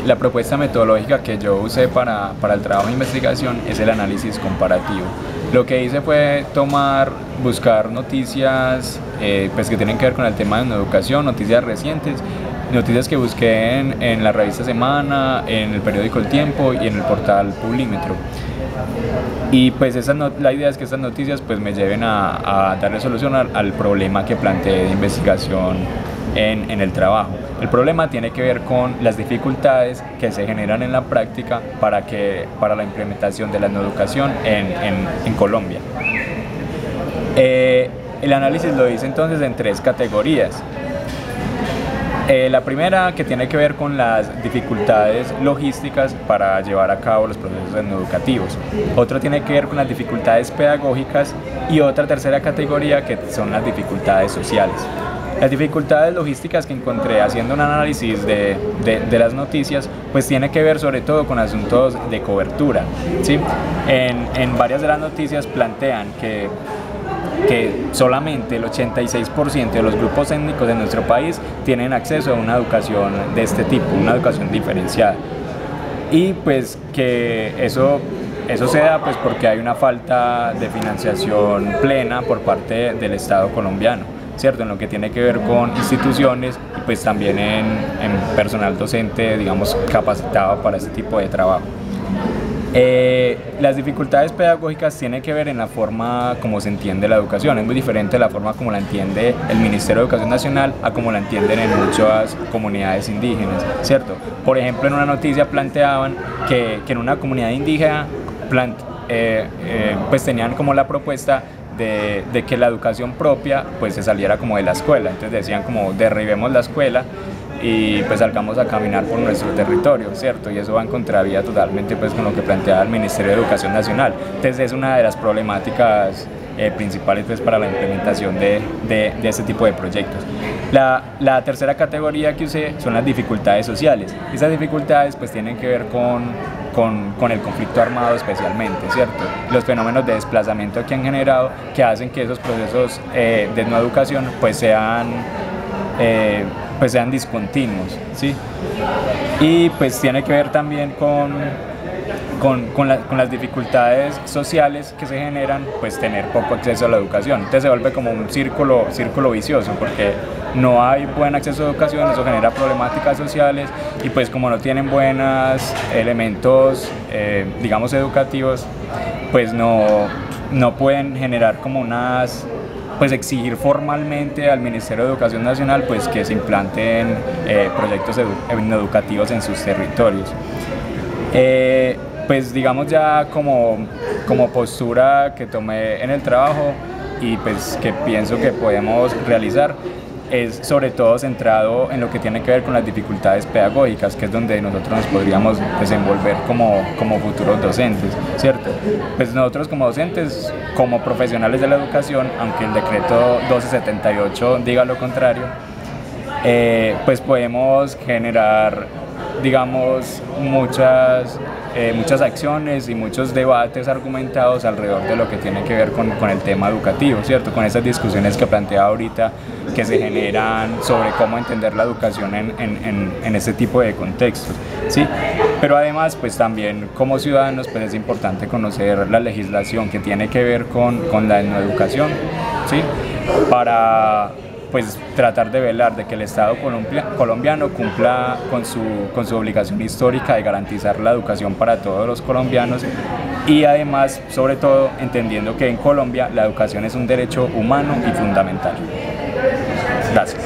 La propuesta metodológica que yo usé para el trabajo de investigación es el análisis comparativo. Lo que hice fue buscar noticias pues que tienen que ver con el tema de educación, noticias recientes, noticias que busqué en la revista Semana, en el periódico El Tiempo y en el portal Publímetro. Y pues la idea es que estas noticias pues me lleven a darle solución al problema que planteé de investigación en el trabajo. El problema tiene que ver con las dificultades que se generan en la práctica para la implementación de la educación en Colombia. El análisis lo hice entonces en 3 categorías. La primera, que tiene que ver con las dificultades logísticas para llevar a cabo los procesos educativos. Otra tiene que ver con las dificultades pedagógicas y otra tercera categoría que son las dificultades sociales. Las dificultades logísticas que encontré haciendo un análisis de las noticias pues tiene que ver sobre todo con asuntos de cobertura, ¿sí? En varias de las noticias plantean que solamente el 86% de los grupos étnicos de nuestro país tienen acceso a una educación de este tipo, una educación diferenciada. Y pues que eso se da pues porque hay una falta de financiación plena por parte del Estado colombiano, ¿cierto? En lo que tiene que ver con instituciones y pues también en personal docente, digamos, capacitado para este tipo de trabajo. Las dificultades pedagógicas tienen que ver en la forma como se entiende la educación. Es muy diferente la forma como la entiende el Ministerio de Educación Nacional a como la entienden en muchas comunidades indígenas, ¿cierto? Por ejemplo, en una noticia planteaban que en una comunidad indígena pues tenían como la propuesta de que la educación propia pues se saliera como de la escuela. Entonces decían como derribemos la escuela y pues salgamos a caminar por nuestro territorio, ¿cierto? Y eso va en contravía totalmente pues con lo que planteaba el Ministerio de Educación Nacional. Entonces es una de las problemáticas principales pues para la implementación de este tipo de proyectos. La tercera categoría que usé son las dificultades sociales. Esas dificultades pues tienen que ver con el conflicto armado especialmente, ¿cierto? Los fenómenos de desplazamiento que han generado, que hacen que esos procesos de no educación pues sean discontinuos, ¿sí? Y pues tiene que ver también con las dificultades sociales que se generan, pues tener poco acceso a la educación. Entonces se vuelve como un círculo vicioso, porque no hay buen acceso a educación, eso genera problemáticas sociales y pues como no tienen buenos elementos, digamos, educativos, pues no pueden generar como pues exigir formalmente al Ministerio de Educación Nacional pues que se implanten proyectos educativos en sus territorios. Pues digamos ya como postura que tomé en el trabajo y pues que pienso que podemos realizar es sobre todo centrado en lo que tiene que ver con las dificultades pedagógicas, que es donde nosotros nos podríamos desenvolver como futuros docentes, ¿cierto? Pues nosotros como docentes, como profesionales de la educación, aunque el decreto 1278 diga lo contrario, pues podemos generar, digamos, muchas acciones y muchos debates argumentados alrededor de lo que tiene que ver con el tema educativo, ¿cierto? Con esas discusiones que planteaba ahorita que se generan sobre cómo entender la educación en este tipo de contextos, ¿sí? Pero además, pues también como ciudadanos, pues es importante conocer la legislación que tiene que ver con la educación, ¿sí? Para pues tratar de velar de que el Estado colombiano cumpla con su obligación histórica de garantizar la educación para todos los colombianos y además, sobre todo, entendiendo que en Colombia la educación es un derecho humano y fundamental. Gracias.